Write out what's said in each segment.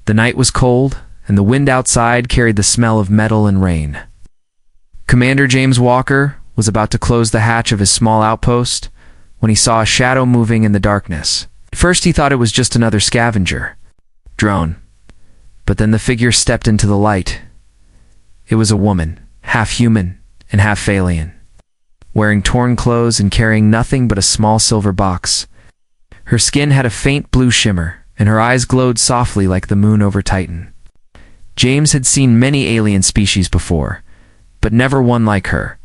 The night was cold, and the wind outside carried the smell of metal and rain. Commander James Walker was about to close the hatch of his small outpost when he saw a shadow moving in the darkness. At first he thought it was just another scavenger drone, but then the figure stepped into the light. It was a woman, half human and half alien, wearing torn clothes and carrying nothing but a small silver box. Her skin had a faint blue shimmer, and her eyes glowed softly like the moon over Titan. James had seen many alien species before, but never one like her.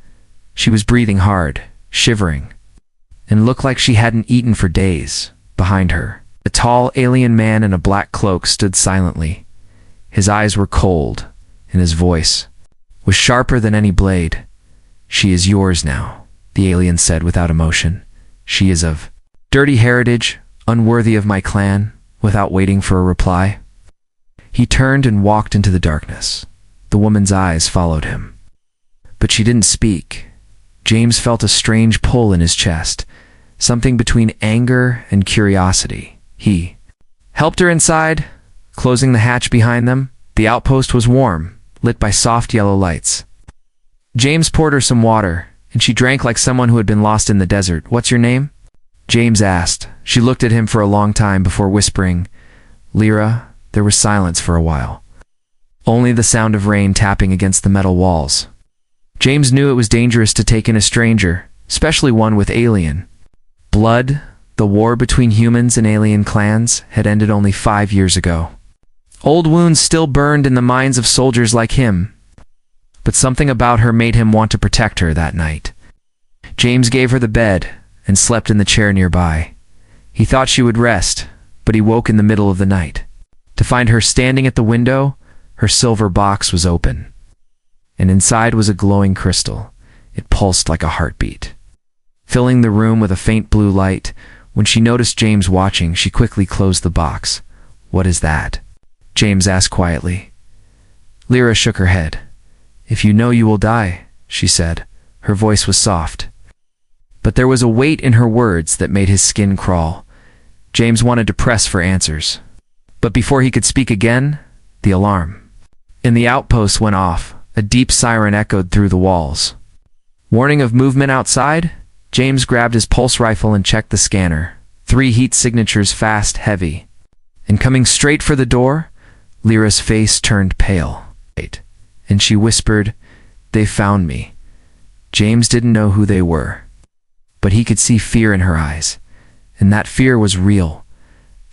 She was breathing hard, shivering, and looked like she hadn't eaten for days. Behind her, a tall alien man in a black cloak stood silently. His eyes were cold, and his voice was sharper than any blade. "She is yours now," the alien said without emotion. "She is of dirty heritage, unworthy of my clan," without waiting for a reply. He turned and walked into the darkness. The woman's eyes followed him, but she didn't speak. James felt a strange pull in his chest, something between anger and curiosity. He helped her inside, closing the hatch behind them. The outpost was warm, lit by soft yellow lights. James poured her some water, and she drank like someone who had been lost in the desert. "What's your name?" James asked. She looked at him for a long time before whispering, "Lyra." There was silence for a while, only the sound of rain tapping against the metal walls. James knew it was dangerous to take in a stranger, especially one with alien blood. The war between humans and alien clans had ended only 5 years ago. Old wounds still burned in the minds of soldiers like him, but something about her made him want to protect her that night. James gave her the bed and slept in the chair nearby. He thought she would rest, but he woke in the middle of the night to find her standing at the window. Her silver box was open, and inside was a glowing crystal. It pulsed like a heartbeat, filling the room with a faint blue light. When she noticed James watching, she quickly closed the box. "What is that?" James asked quietly. Lyra shook her head. "If you know, you will die," she said. Her voice was soft, but there was a weight in her words that made his skin crawl. James wanted to press for answers, but before he could speak again, the alarm in the outpost went off. A deep siren echoed through the walls. Warning of movement outside? James grabbed his pulse rifle and checked the scanner. 3 heat signatures, fast, heavy. And coming straight for the door, Lyra's face turned pale. And she whispered, "They found me." James didn't know who they were, but he could see fear in her eyes, and that fear was real.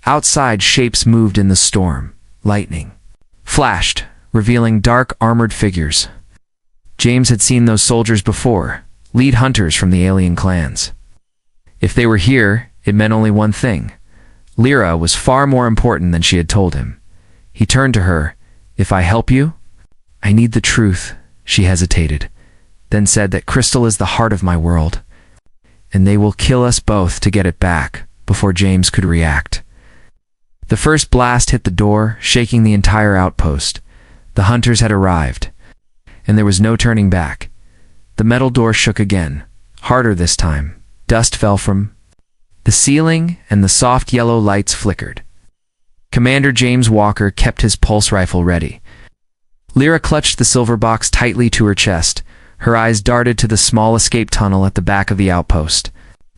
Outside, shapes moved in the storm. Lightning flashed, revealing dark, armored figures. James had seen those soldiers before, lead hunters from the alien clans. If they were here, it meant only one thing. Lyra was far more important than she had told him. He turned to her. "If I help you?" "I need the truth," she hesitated, then said that crystal is the heart of my world, and they will kill us both to get it back. Before James could react, the first blast hit the door, shaking the entire outpost. The hunters had arrived, and there was no turning back. The metal door shook again, harder this time. Dust fell from the ceiling, and the soft yellow lights flickered. Commander James Walker kept his pulse rifle ready. Lyra clutched the silver box tightly to her chest. Her eyes darted to the small escape tunnel at the back of the outpost.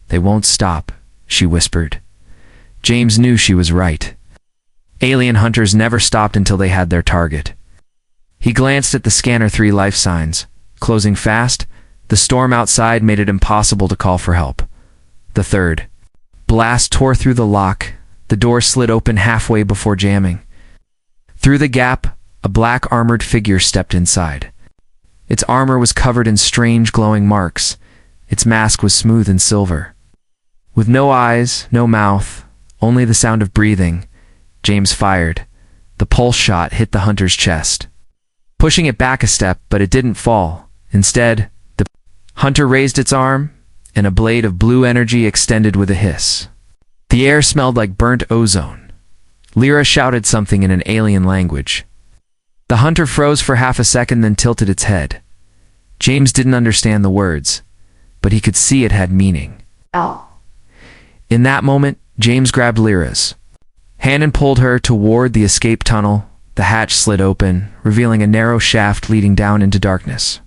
"They won't stop," she whispered. James knew she was right. Alien hunters never stopped until they had their target. He glanced at the scanner, 3 life signs, closing fast. The storm outside made it impossible to call for help. The third blast tore through the lock. The door slid open halfway before jamming. Through the gap, a black armored figure stepped inside. Its armor was covered in strange glowing marks. Its mask was smooth and silver. With no eyes, no mouth, only the sound of breathing, James fired. The pulse shot hit the hunter's chest, pushing it back a step, but it didn't fall. Instead, the hunter raised its arm, and a blade of blue energy extended with a hiss. The air smelled like burnt ozone. Lyra shouted something in an alien language. The hunter froze for half a second, then tilted its head. James didn't understand the words, but he could see it had meaning. "Ow." In that moment, James grabbed Lyra's Hannon pulled her toward the escape tunnel. The hatch slid open, revealing a narrow shaft leading down into darkness.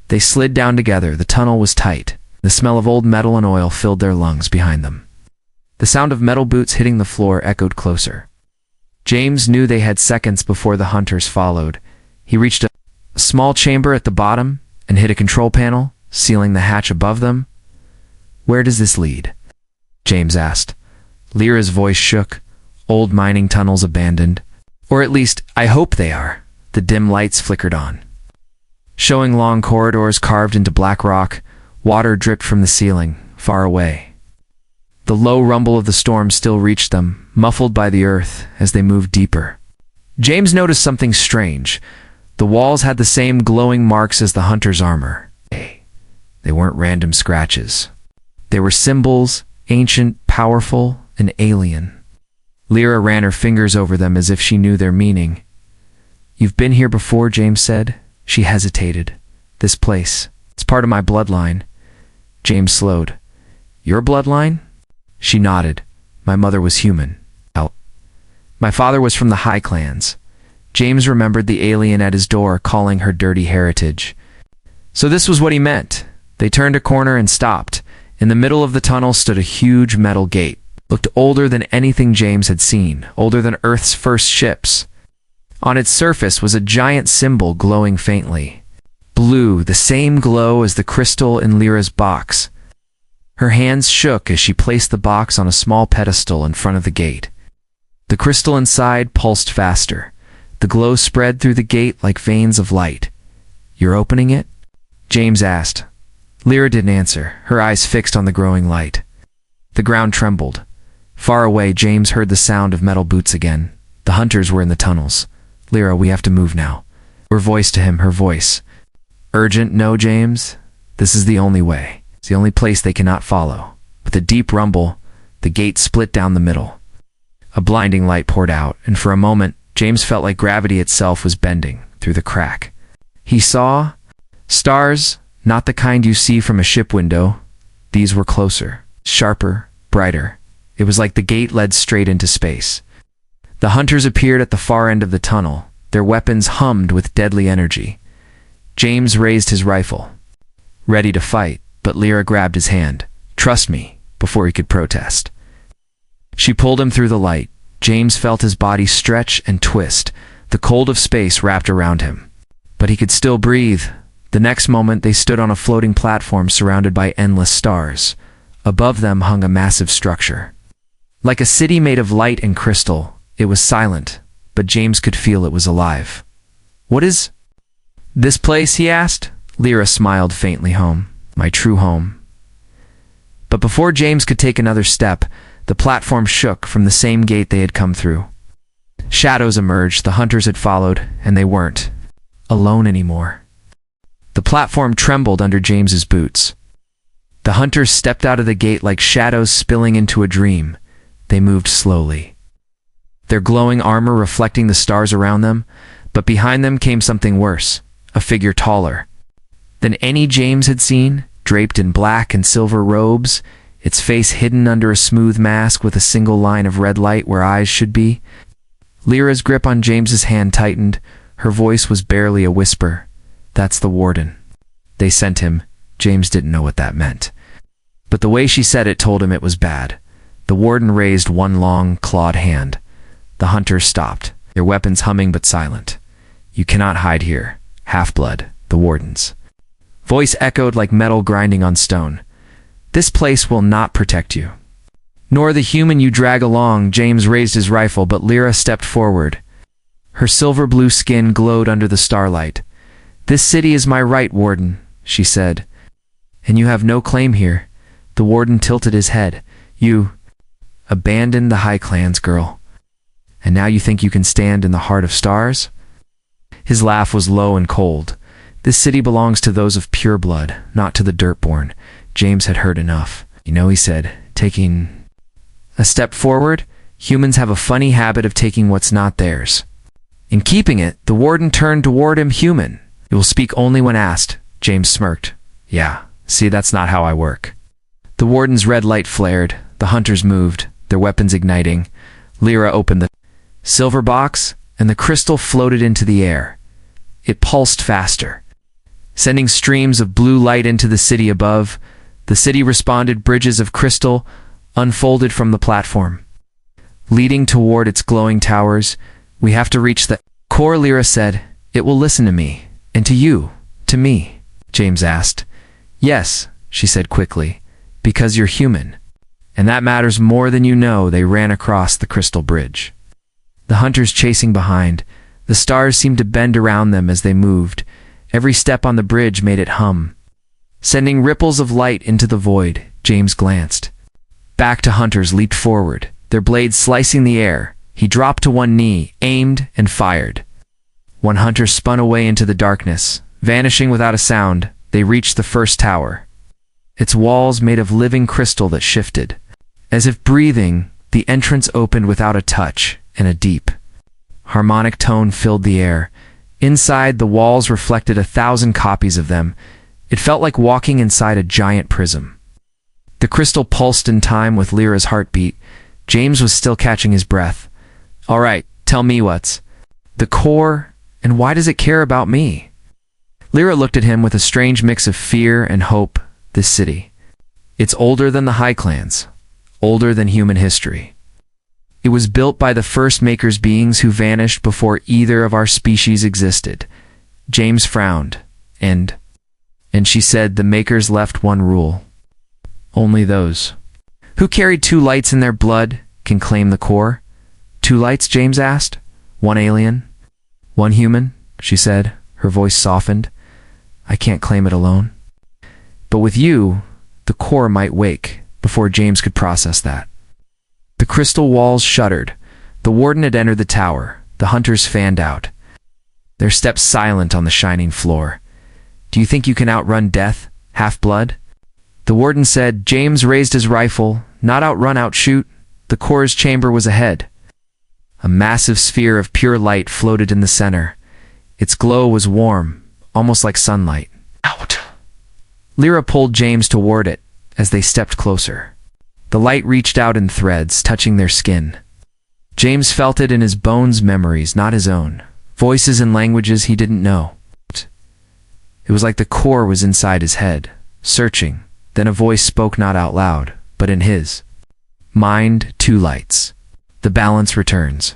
They slid down together. The tunnel was tight. The smell of old metal and oil filled their lungs behind them. The sound of metal boots hitting the floor echoed closer. James knew they had seconds before the hunters followed. He reached a small chamber at the bottom and hit a control panel, sealing the hatch above them. "Where does this lead?" James asked. Lyra's voice shook. "Old mining tunnels abandoned. Or at least, I hope they are." The dim lights flickered on, showing long corridors carved into black rock. Water dripped from the ceiling, far away. The low rumble of the storm still reached them, muffled by the earth as they moved deeper. James noticed something strange. The walls had the same glowing marks as the hunter's armor. They weren't random scratches. They were symbols, ancient, powerful, and alien. Lyra ran her fingers over them as if she knew their meaning. "You've been here before," James said. She hesitated. "This place, it's part of my bloodline." James slowed. "Your bloodline?" She nodded. "My mother was human. My father was from the High Clans." James remembered the alien at his door calling her dirty heritage. So this was what he meant. They turned a corner and stopped. In the middle of the tunnel stood a huge metal gate. Looked older than anything James had seen, older than Earth's first ships. On its surface was a giant symbol glowing faintly. Blue, the same glow as the crystal in Lyra's box. Her hands shook as she placed the box on a small pedestal in front of the gate. The crystal inside pulsed faster. The glow spread through the gate like veins of light. "You're opening it?" James asked. Lyra didn't answer, her eyes fixed on the growing light. The ground trembled. Far away, James heard the sound of metal boots again. The hunters were in the tunnels. "Lyra, we have to move now." Her voice to him, her voice. "Urgent, no, James. This is the only way. It's the only place they cannot follow." With a deep rumble, the gate split down the middle. A blinding light poured out, and for a moment, James felt like gravity itself was bending through the crack. He saw stars, not the kind you see from a ship window. These were closer, sharper, brighter. It was like the gate led straight into space. The hunters appeared at the far end of the tunnel. Their weapons hummed with deadly energy. James raised his rifle, ready to fight, but Lyra grabbed his hand. "Trust me," before he could protest. She pulled him through the light. James felt his body stretch and twist. The cold of space wrapped around him. But he could still breathe. The next moment, they stood on a floating platform surrounded by endless stars. Above them hung a massive structure. Like a city made of light and crystal, it was silent, but James could feel it was alive. "What is this place?" he asked. Lyra smiled faintly. "Home. My true home." But before James could take another step, the platform shook from the same gate they had come through. Shadows emerged. The hunters had followed, and they weren't alone anymore. The platform trembled under James's boots. The hunters stepped out of the gate like shadows spilling into a dream. They moved slowly, their glowing armor reflecting the stars around them, but behind them came something worse, a figure taller than any James had seen, draped in black and silver robes, its face hidden under a smooth mask with a single line of red light where eyes should be. Lyra's grip on James's hand tightened. Her voice was barely a whisper. "That's the warden. They sent him." James didn't know what that meant, but the way she said it told him it was bad. The warden raised one long, clawed hand. The hunters stopped, their weapons humming but silent. "You cannot hide here. Half-blood," the warden's voice echoed like metal grinding on stone. "This place will not protect you. Nor the human you drag along." James raised his rifle, but Lyra stepped forward. Her silver-blue skin glowed under the starlight. "This city is my right, warden," she said. "And you have no claim here." The warden tilted his head. "You abandoned the High Clans, girl. And now you think you can stand in the heart of stars?" His laugh was low and cold. "This city belongs to those of pure blood, not to the dirt-born." James had heard enough. "You know," he said, taking a step forward, "humans have a funny habit of taking what's not theirs. In keeping it." The warden turned toward him. "Human, you will speak only when asked." James smirked. "Yeah, see, that's not how I work." The warden's red light flared. The hunters moved, their weapons igniting. Lyra opened the silver box, and the crystal floated into the air. It pulsed faster, sending streams of blue light into the city above. The city responded. Bridges of crystal unfolded from the platform, leading toward its glowing towers. We have to reach the core, Lyra said. It will listen to me. And to you. To me, James asked. Yes, she said quickly, because you're human. And that matters more than you know. They ran across the crystal bridge, the hunters chasing behind. The stars seemed to bend around them as they moved. Every step on the bridge made it hum, sending ripples of light into the void. James glanced back. To hunters leaped forward, their blades slicing the air. He dropped to one knee, aimed, and fired. One hunter spun away into the darkness, vanishing without a sound. They reached the first tower, its walls made of living crystal that shifted. As if breathing, the entrance opened without a touch, and a deep, harmonic tone filled the air. Inside, the walls reflected 1,000 copies of them. It felt like walking inside a giant prism. The crystal pulsed in time with Lyra's heartbeat. James was still catching his breath. All right, tell me what's the core, and why does it care about me? Lyra looked at him with a strange mix of fear and hope. This city, it's older than the High Clans, older than human history. It was built by the first Makers beings who vanished before either of our species existed. James frowned, and she said the Makers left one rule. Only those who carried 2 lights in their blood can claim the core. 2 lights, James asked. 1 alien, 1 human, she said. Her voice softened. I can't claim it alone. But with you, the core might wake. Before James could process that, the crystal walls shuddered. The warden had entered the tower. The hunters fanned out, their steps silent on the shining floor. Do you think you can outrun death, half-blood? The warden said. James raised his rifle. Not outrun, outshoot. The core's chamber was ahead. A massive sphere of pure light floated in the center. Its glow was warm, almost like sunlight. Out! Lyra pulled James toward it as they stepped closer. The light reached out in threads, touching their skin. James felt it in his bones, memories, not his own. Voices and languages he didn't know. It was like the core was inside his head, searching. Then a voice spoke, not out loud, but in his mind. 2 lights. The balance returns.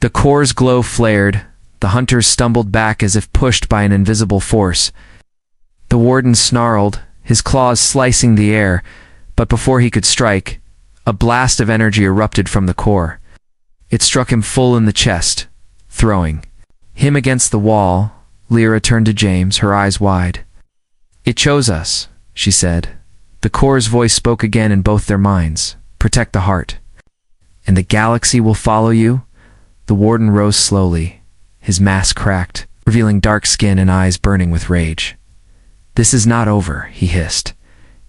The core's glow flared. The hunters stumbled back as if pushed by an invisible force. The warden snarled, his claws slicing the air, but before he could strike, a blast of energy erupted from the core. It struck him full in the chest, throwing him against the wall. Lyra turned to James, her eyes wide. It chose us, she said. The core's voice spoke again in both their minds. Protect the heart. And the galaxy will follow you? The warden rose slowly, his mask cracked, revealing dark skin and eyes burning with rage. This is not over, he hissed.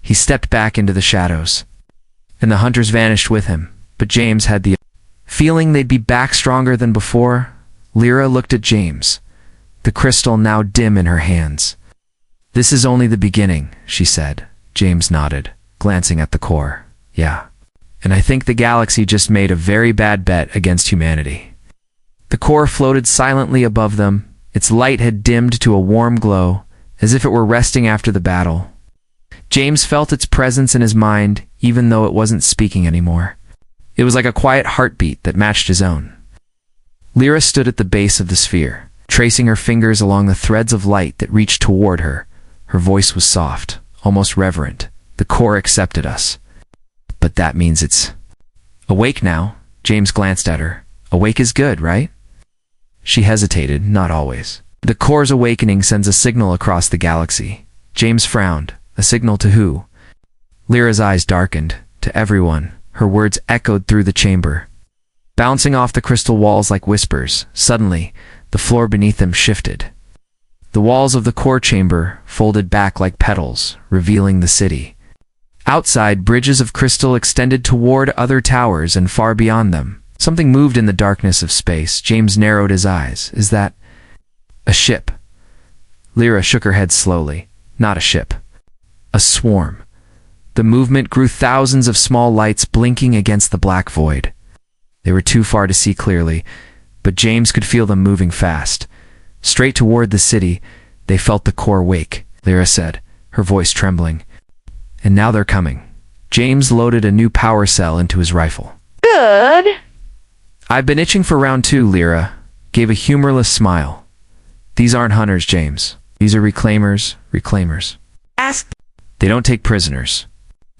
He stepped back into the shadows, and the hunters vanished with him. But James had the feeling they'd be back stronger than before. Lyra looked at James, the crystal now dim in her hands. This is only the beginning, she said. James nodded, glancing at the core. Yeah. And I think the galaxy just made a very bad bet against humanity. The core floated silently above them. Its light had dimmed to a warm glow, as if it were resting after the battle. James felt its presence in his mind, even though it wasn't speaking anymore. It was like a quiet heartbeat that matched his own. Lyra stood at the base of the sphere, tracing her fingers along the threads of light that reached toward her. Her voice was soft, almost reverent. The core accepted us. But that means it's awake now. James glanced at her. Awake is good, right? She hesitated. Not always. The core's awakening sends a signal across the galaxy. James frowned. A signal to who? Lyra's eyes darkened. To everyone. Her words echoed through the chamber, bouncing off the crystal walls like whispers. Suddenly, the floor beneath them shifted. The walls of the core chamber folded back like petals, revealing the city. Outside, bridges of crystal extended toward other towers and far beyond them. Something moved in the darkness of space. James narrowed his eyes. Is that a ship? Lyra shook her head slowly. Not a ship. A swarm. The movement grew, thousands of small lights blinking against the black void. They were too far to see clearly, but James could feel them moving fast. Straight toward the city, they felt the core wake, Lyra said, her voice trembling. And now they're coming. James loaded a new power cell into his rifle. Good. I've been itching for round 2, Lyra gave a humorless smile. These aren't hunters, James. These are reclaimers. Ask. They don't take prisoners.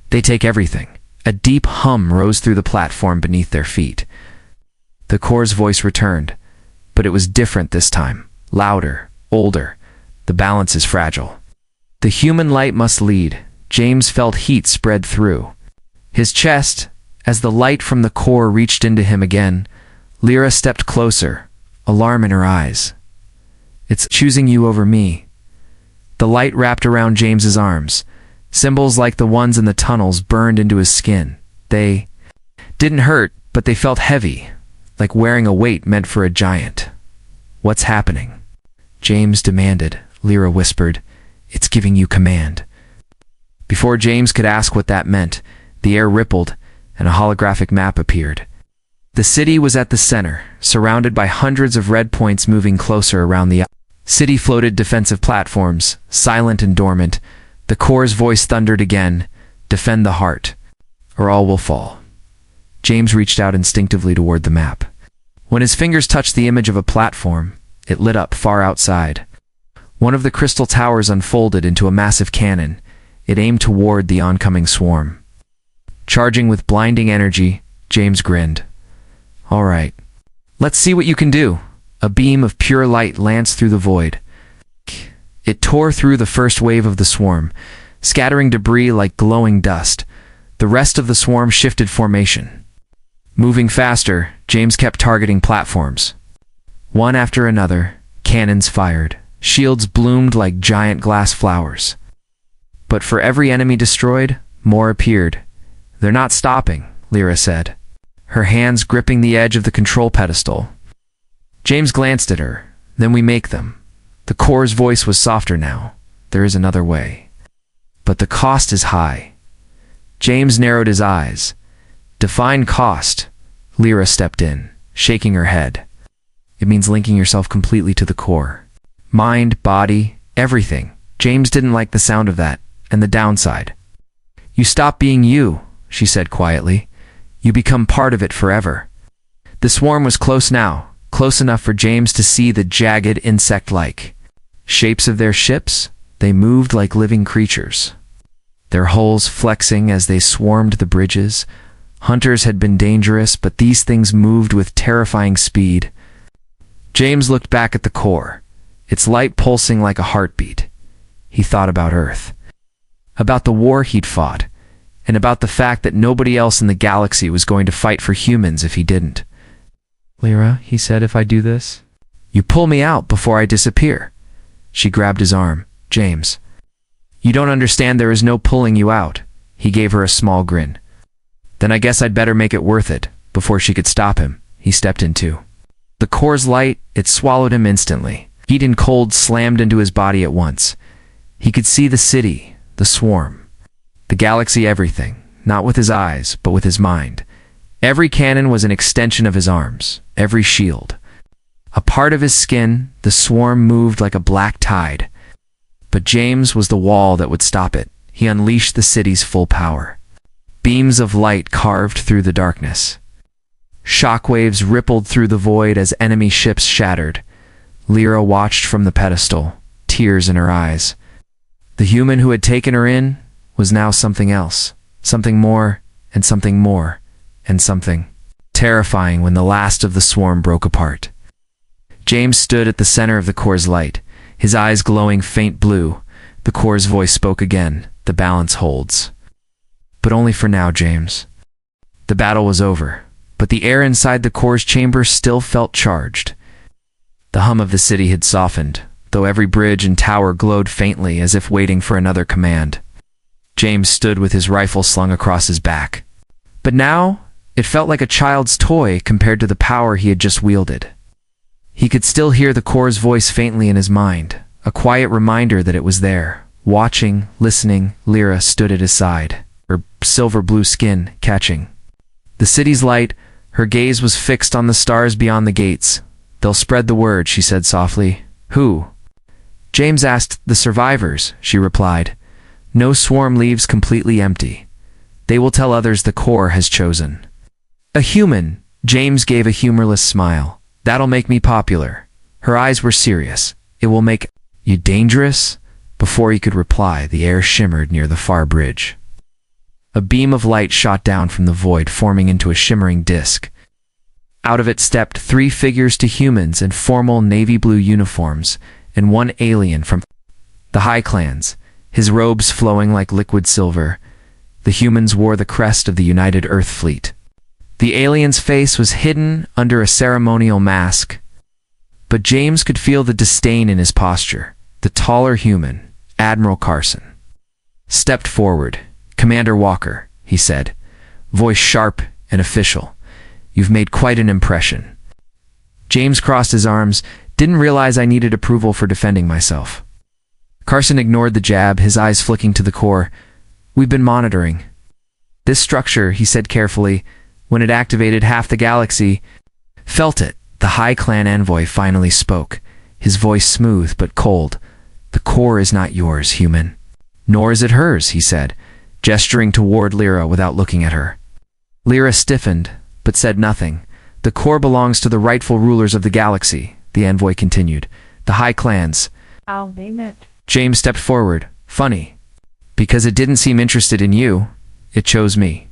They take everything. A deep hum rose through the platform beneath their feet. The core's voice returned, but it was different this time. Louder, older. The balance is fragile. The human light must lead. James felt heat spread through his chest. As the light from the core reached into him again, Lyra stepped closer, alarm in her eyes. It's choosing you over me. The light wrapped around James's arms. Symbols like the ones in the tunnels burned into his skin. They didn't hurt, but they felt heavy, like wearing a weight meant for a giant. What's happening? James demanded. Lyra whispered, It's giving you command. Before James could ask what that meant, the air rippled and a holographic map appeared. The city was at the center, surrounded by hundreds of red points moving closer around the city. Floated defensive platforms, silent and dormant. The core's voice thundered again, defend the heart, or all will fall. James reached out instinctively toward the map. When his fingers touched the image of a platform, it lit up far outside. One of the crystal towers unfolded into a massive cannon. It aimed toward the oncoming swarm. Charging with blinding energy, James grinned. All right, let's see what you can do. A beam of pure light lanced through the void. It tore through the first wave of the swarm, scattering debris like glowing dust. The rest of the swarm shifted formation. Moving faster, James kept targeting platforms. One after another, cannons fired. Shields bloomed like giant glass flowers. But for every enemy destroyed, more appeared. They're not stopping, Lyra said, her hands gripping the edge of the control pedestal. James glanced at her. Then we make them. The core's voice was softer now. There is another way. But the cost is high. James narrowed his eyes. Define cost. Lyra stepped in, shaking her head. It means linking yourself completely to the core. Mind, body, everything. James didn't like the sound of that, and the downside. You stop being you, she said quietly. You become part of it forever. The swarm was close now, close enough for James to see the jagged insect-like shapes of their ships. They moved like living creatures, their hulls flexing as they swarmed the bridges. Hunters had been dangerous, but these things moved with terrifying speed. James looked back at the core, its light pulsing like a heartbeat. He thought about Earth, about the war he'd fought, and about the fact that nobody else in the galaxy was going to fight for humans if he didn't. Lyra, he said, if I do this, you pull me out before I disappear. She grabbed his arm. James, you don't understand, there is no pulling you out. He gave her a small grin. Then I guess I'd better make it worth it. Before she could stop him, he stepped in too. The core's light, it swallowed him instantly. Heat and cold slammed into his body at once. He could see the city, the swarm, the galaxy, everything, not with his eyes, but with his mind. Every cannon was an extension of his arms, every shield. A part of his skin, the swarm moved like a black tide. But James was the wall that would stop it. He unleashed the city's full power. Beams of light carved through the darkness. Shockwaves rippled through the void as enemy ships shattered. Lyra watched from the pedestal, tears in her eyes. The human who had taken her in was now something else, something more, and something more, and something terrifying. When the last of the swarm broke apart, James stood at the center of the core's light, his eyes glowing faint blue. The core's voice spoke again. The balance holds. But only for now, James. The battle was over, but the air inside the core's chamber still felt charged. The hum of the city had softened, though every bridge and tower glowed faintly as if waiting for another command. James stood with his rifle slung across his back. But now, it felt like a child's toy compared to the power he had just wielded. He could still hear the core's voice faintly in his mind, a quiet reminder that it was there, watching, listening. Lyra stood at his side, her silver blue skin catching the city's light, Her gaze was fixed on the stars beyond the gates. "They'll spread the word," she said softly. "Who?" James asked. "The survivors," she replied. "No swarm leaves completely empty. They will tell others the core has chosen a human." James gave a humorless smile. "That'll make me popular." Her eyes were serious. "It will make you dangerous?" Before he could reply, the air shimmered near the far bridge. A beam of light shot down from the void, forming into a shimmering disk. Out of it stepped 3 figures to humans in formal navy blue uniforms, and 1 alien from the High Clans, his robes flowing like liquid silver. The humans wore the crest of the United Earth Fleet. The alien's face was hidden under a ceremonial mask, but James could feel the disdain in his posture. The taller human, Admiral Carson, stepped forward. "Commander Walker," he said, voice sharp and official. "You've made quite an impression." James crossed his arms. "Didn't realize I needed approval for defending myself." Carson ignored the jab, his eyes flicking to the core. "We've been monitoring this structure," he said carefully. "When it activated, half the galaxy felt it." The High Clan envoy finally spoke, his voice smooth but cold. "The core is not yours, human." "Nor is it hers," he said, gesturing toward Lyra without looking at her. Lyra stiffened, but said nothing. "The core belongs to the rightful rulers of the galaxy," the envoy continued. "The High Clans." "I'll name it." James stepped forward. "Funny. Because it didn't seem interested in you, it chose me."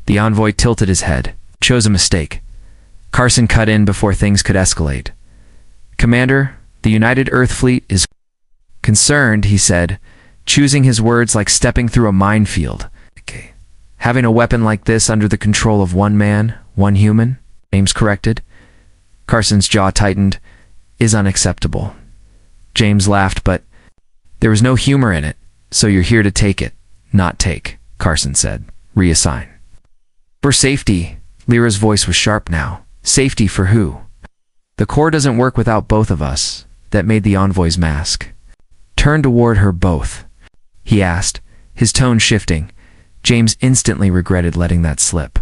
The envoy tilted his head. "Chose a mistake." Carson cut in before things could escalate. "Commander, the United Earth Fleet is concerned," he said, choosing his words like stepping through a minefield. "Okay. Having a weapon like this under the control of 1 man, 1 human," James corrected. Carson's jaw tightened. "Is unacceptable." James laughed, "But there was no humor in it, so you're here to take it, not take," Carson said. "Reassign." "For safety." Lyra's voice was sharp now. "Safety for who?" "The core doesn't work without both of us." That made the envoy's mask turn toward her. "Both?" he asked, his tone shifting. James instantly regretted letting that slip.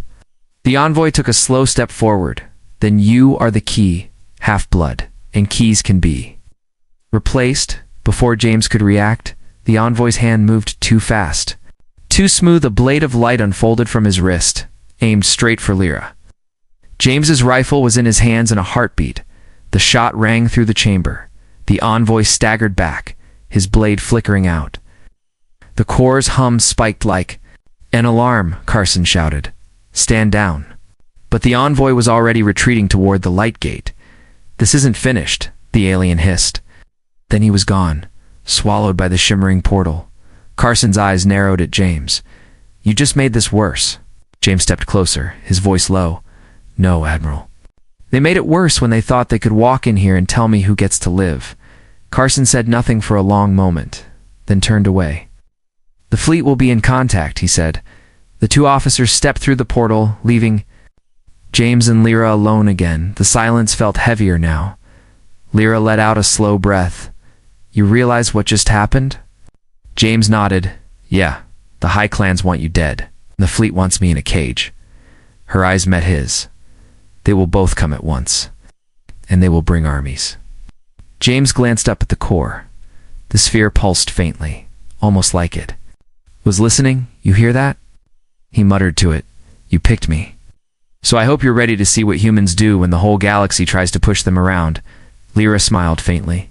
The envoy took a slow step forward. "Then you are the key, half-blood, and keys can be replaced." Before James could react, the envoy's hand moved too fast. Too smooth, a blade of light unfolded from his wrist, aimed straight for Lyra. James's rifle was in his hands in a heartbeat. The shot rang through the chamber. The envoy staggered back, his blade flickering out. The core's hum spiked like an alarm. Carson shouted, "Stand down." But the envoy was already retreating toward the light gate. "This isn't finished," the alien hissed. Then he was gone, swallowed by the shimmering portal. Carson's eyes narrowed at James. "You just made this worse." James stepped closer, his voice low. "No, Admiral. They made it worse when they thought they could walk in here and tell me who gets to live." Carson said nothing for a long moment, then turned away. "The fleet will be in contact," he said. The 2 officers stepped through the portal, leaving James and Lyra alone again. The silence felt heavier now. Lyra let out a slow breath. "You realize what just happened?" James nodded. "Yeah, the High Clans want you dead. The fleet wants me in a cage." Her eyes met his. "They will both come at once, and they will bring armies." James glanced up at the core. The sphere pulsed faintly, almost like it was listening. "You hear that?" He muttered to it. "You picked me. So I hope you're ready to see what humans do when the whole galaxy tries to push them around." Lyra smiled faintly,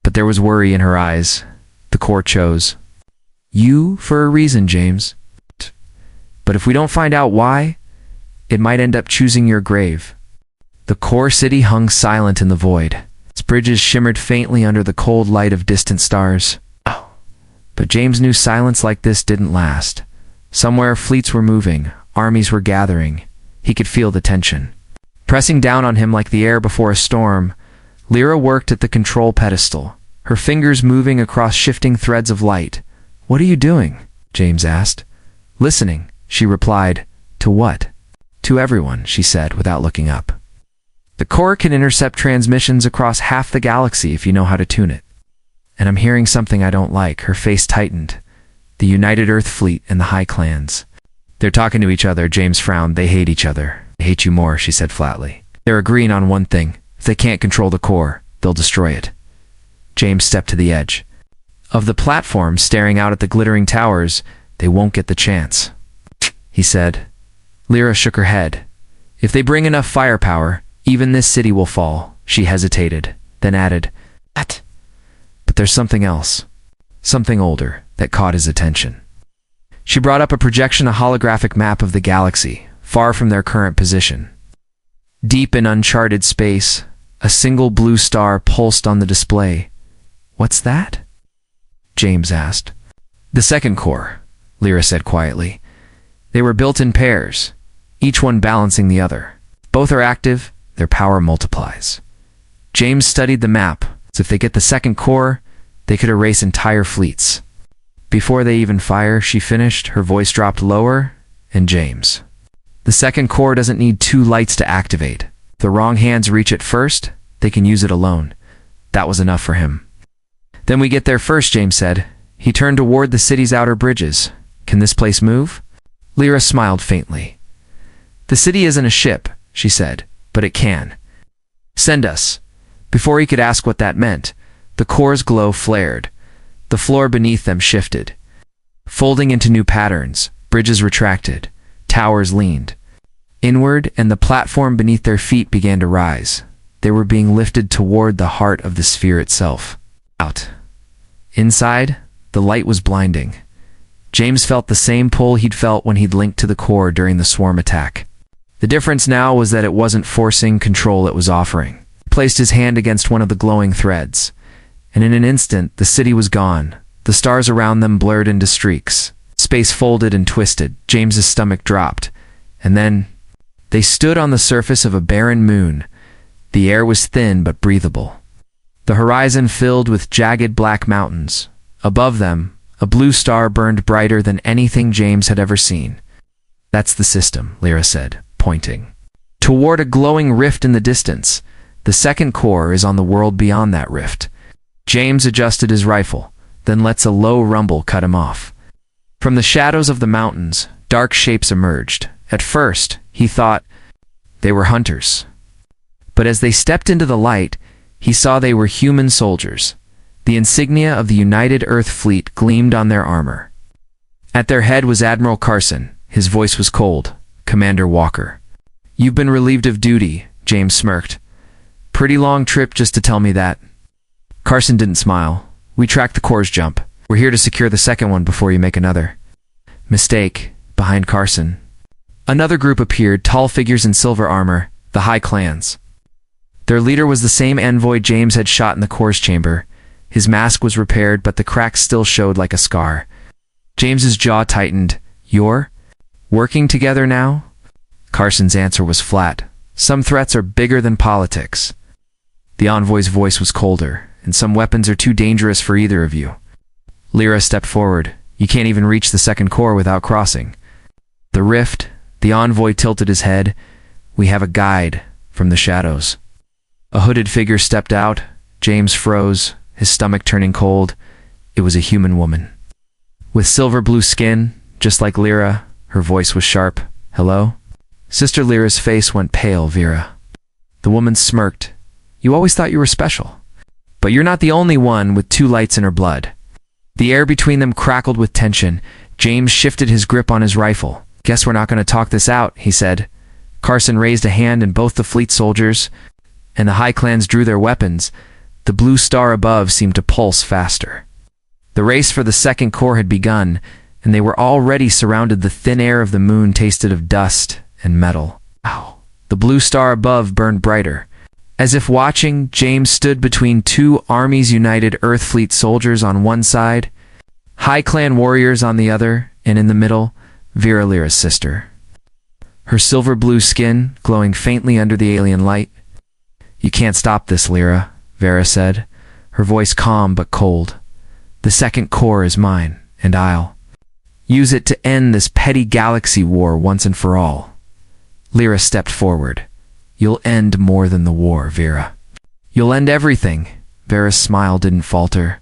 but there was worry in her eyes. "The core chose you for a reason, James. But if we don't find out why, it might end up choosing your grave." The core city hung silent in the void. Its bridges shimmered faintly under the cold light of distant stars. But James knew silence like this didn't last. Somewhere fleets were moving, armies were gathering. He could feel the tension pressing down on him like the air before a storm. Lyra worked at the control pedestal, her fingers moving across shifting threads of light. "What are you doing?" James asked. "Listening," she replied. "To what?" "To everyone," she said without looking up. "The core can intercept transmissions across half the galaxy if you know how to tune it. And I'm hearing something I don't like." Her face tightened. "The United Earth Fleet and the High Clans. They're talking to each other." James frowned. "They hate each other." I hate you more, she said flatly. They're agreeing on one thing. If they can't control the core, they'll destroy it. James stepped to the edge. Of the platform, staring out at the glittering towers, they won't get the chance, he said. Lyra shook her head. If they bring enough firepower, even this city will fall. She hesitated, then added, What? But there's something else. Something older that caught his attention. She brought up a projection, a holographic map of the galaxy, far from their current position. Deep in uncharted space, a single blue star pulsed on the display. What's that? James asked. The second core, Lyra said quietly. They were built in pairs, each one balancing the other. Both are active, their power multiplies. James studied the map. If they get the second core, they could erase entire fleets. Before they even fire, she finished, her voice dropped lower, and James. The second core doesn't need two lights to activate. If the wrong hands reach it first, they can use it alone. That was enough for him. Then we get there first, James said. He turned toward the city's outer bridges. Can this place move? Lyra smiled faintly. The city isn't a ship, she said, but it can. Send us. Before he could ask what that meant, the core's glow flared. The floor beneath them shifted. Folding into new patterns, bridges retracted, towers leaned. Inward, and the platform beneath their feet began to rise. They were being lifted toward the heart of the sphere itself. Out. Inside, the light was blinding. James felt the same pull he'd felt when he'd linked to the core during the swarm attack. The difference now was that it wasn't forcing control, it was offering. He placed his hand against one of the glowing threads, and in an instant, the city was gone. The stars around them blurred into streaks. Space folded and twisted. James's stomach dropped. And then, they stood on the surface of a barren moon. The air was thin but breathable. The horizon filled with jagged black mountains. Above them, a blue star burned brighter than anything James had ever seen. That's the system, Lyra said, pointing toward a glowing rift in the distance. The second core is on the world beyond that rift. James adjusted his rifle, then lets a low rumble cut him off. From the shadows of the mountains, dark shapes emerged. At first, he thought they were hunters. But as they stepped into the light, he saw they were human soldiers. The insignia of the United Earth Fleet gleamed on their armor. At their head was Admiral Carson. His voice was cold. Commander Walker. You've been relieved of duty, James smirked. Pretty long trip just to tell me that. Carson didn't smile. We tracked the core's jump. We're here to secure the second one before you make another. Mistake. Behind Carson. Another group appeared, tall figures in silver armor, the High Clans. Their leader was the same envoy James had shot in the core's chamber. His mask was repaired, but the cracks still showed like a scar. James's jaw tightened. You're working together now? Carson's answer was flat. Some threats are bigger than politics. The envoy's voice was colder, and some weapons are too dangerous for either of you. Lyra stepped forward. You can't even reach the second core without crossing. The rift, the envoy tilted his head. We have a guide from the shadows. A hooded figure stepped out. James froze, his stomach turning cold. It was a human woman. With silver blue skin, just like Lyra, her voice was sharp. Hello? Sister Lyra's face went pale, Vera. The woman smirked. You always thought you were special. But you're not the only one with two lights in her blood. The air between them crackled with tension. James shifted his grip on his rifle. Guess we're not going to talk this out, he said. Carson raised a hand and both the fleet soldiers and the High Clans drew their weapons. The blue star above seemed to pulse faster. The race for the second core had begun, and they were already surrounded. The thin air of the moon tasted of dust and metal. Ow. The blue star above burned brighter. As if watching, James stood between two armies, United Earth Fleet soldiers on one side, High Clan warriors on the other, and in the middle, Vera, Lyra's sister. Her silver blue skin glowing faintly under the alien light. You can't stop this, Lyra, Vera said, her voice calm but cold. The second core is mine, and I'll use it to end this petty galaxy war once and for all. Lyra stepped forward. You'll end more than the war, Vera. You'll end everything. Vera's smile didn't falter.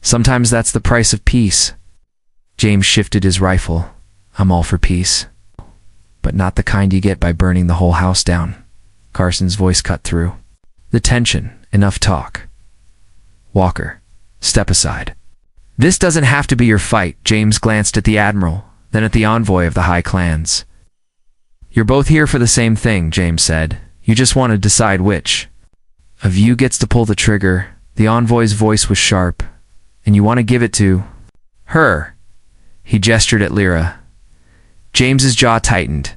Sometimes that's the price of peace. James shifted his rifle. I'm all for peace. but not the kind you get by burning the whole house down. Carson's voice cut through the tension. Enough talk. Walker, step aside. This doesn't have to be your fight. James glanced at the Admiral, then at the envoy of the High Clans. You're both here for the same thing, James said. You just want to decide which of you gets to pull the trigger. The envoy's voice was sharp. And you want to give it to her. He gestured at Lyra. James's jaw tightened.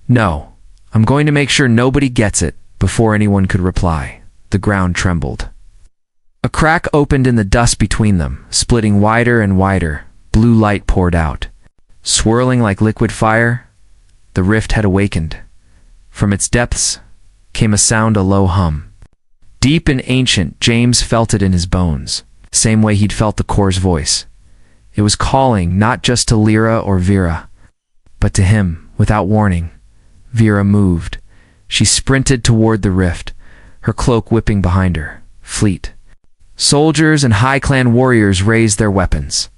No, I'm going to make sure nobody gets it. Before anyone could reply, the ground trembled. A crack opened in the dust between them, splitting wider and wider. Blue light poured out. Swirling like liquid fire, the rift had awakened. From its depths came a sound, a low hum. Deep and ancient, James felt it in his bones, same way he'd felt the core's voice. It was calling not just to Lyra or Vera, but to him. Without warning, Vera moved. She sprinted toward the rift, her cloak whipping behind her. Fleet. Soldiers and High Clan warriors raised their weapons.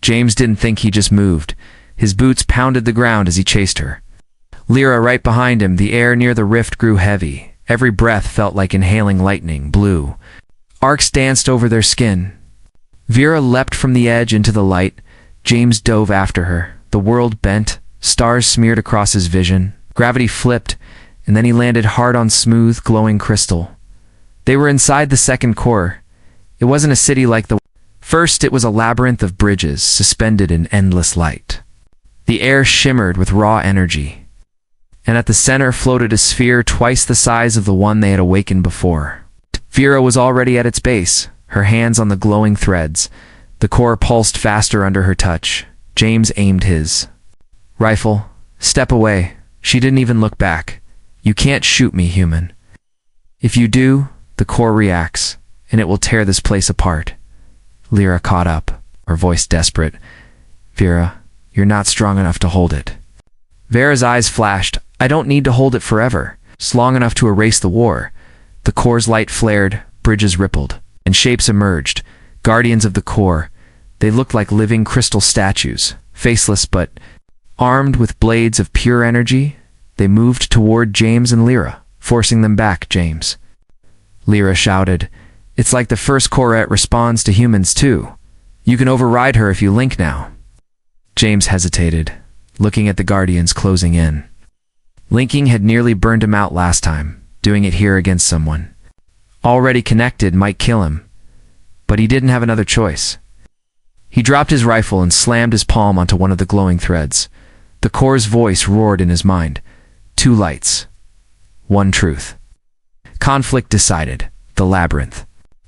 James didn't think he just moved. His boots pounded the ground as he chased her. Lyra right behind him, the air near the rift grew heavy. Every breath felt like inhaling lightning. Blue arcs danced over their skin. Vera leapt from the edge into the light. James dove after her. The world bent, stars smeared across his vision. Gravity flipped, and then he landed hard on smooth, glowing crystal. They were inside the second core. It wasn't a city like the first. It was a labyrinth of bridges suspended in endless light. The air shimmered with raw energy, and at the center floated a sphere twice the size of the one they had awakened before. Vera was already at its base, her hands on the glowing threads. The core pulsed faster under her touch. James aimed his rifle. Step away. She didn't even look back. You can't shoot me, human. If you do, the core reacts, and it will tear this place apart. Lyra caught up, her voice desperate. Vera, you're not strong enough to hold it. Vera's eyes flashed. I don't need to hold it forever. It's long enough to erase the war. The core's light flared, bridges rippled, and shapes emerged. Guardians of the core. They looked like living crystal statues, faceless but armed with blades of pure energy. They moved toward James and Lyra, forcing them back. James. Lyra shouted. It's like the first corette responds to humans too. You can override her if you link now. James hesitated, looking at the Guardians closing in. Linking had nearly burned him out last time. Doing it here against someone already connected might kill him, but he didn't have another choice. He dropped his rifle and slammed his palm onto one of the glowing threads. The core's voice roared in his mind. 2 lights. 1 truth. Conflict decided. The labyrinth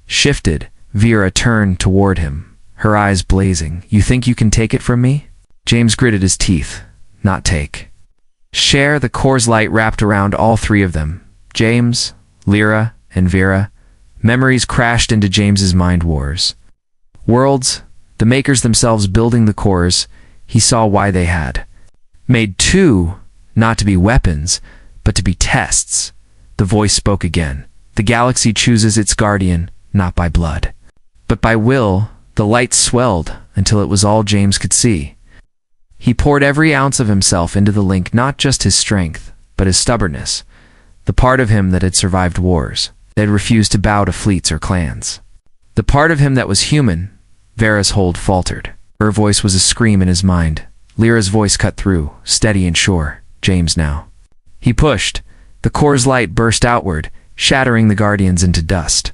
shifted. Vera turned toward him, her eyes blazing. You think you can take it from me? James gritted his teeth. Not take. Share. The core's light wrapped around all 3 of them. James, Lyra, and Vera. Memories crashed into James's mind. Wars. Worlds. The makers themselves building the cores. He saw why they had made 2, not to be weapons, but to be tests. The voice spoke again. The galaxy chooses its guardian, not by blood, but by will. The light swelled until it was all James could see. He poured every ounce of himself into the link, not just his strength, but his stubbornness, the part of him that had survived wars, that had refused to bow to fleets or clans. The part of him that was human. Vera's hold faltered. Her voice was a scream in his mind. Lyra's voice cut through, steady and sure. James now. He pushed. The core's light burst outward, shattering the Guardians into dust.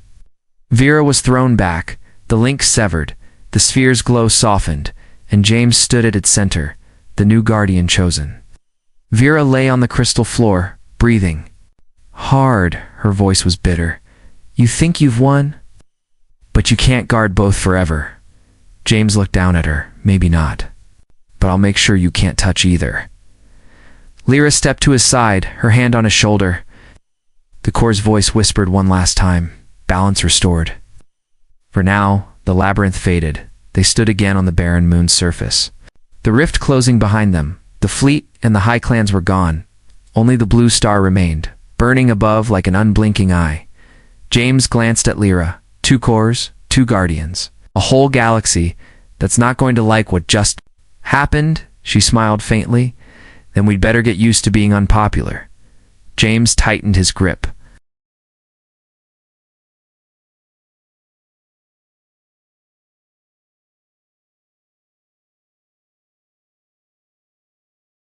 Vera was thrown back, the link severed, the sphere's glow softened, and James stood at its center, the new Guardian chosen. Vera lay on the crystal floor, breathing hard. Her voice was bitter. You think you've won? But you can't guard both forever. James looked down at her. Maybe not. But I'll make sure you can't touch either. Lyra stepped to his side, her hand on his shoulder. The core's voice whispered one last time. Balance restored. For now, the labyrinth faded. They stood again on the barren moon's surface. The rift closing behind them. The fleet and the High Clans were gone. Only the blue star remained, burning above like an unblinking eye. James glanced at Lyra. 2 cores, 2 guardians. A whole galaxy that's not going to like what just happened. She smiled faintly. Then we'd better get used to being unpopular. James tightened his grip.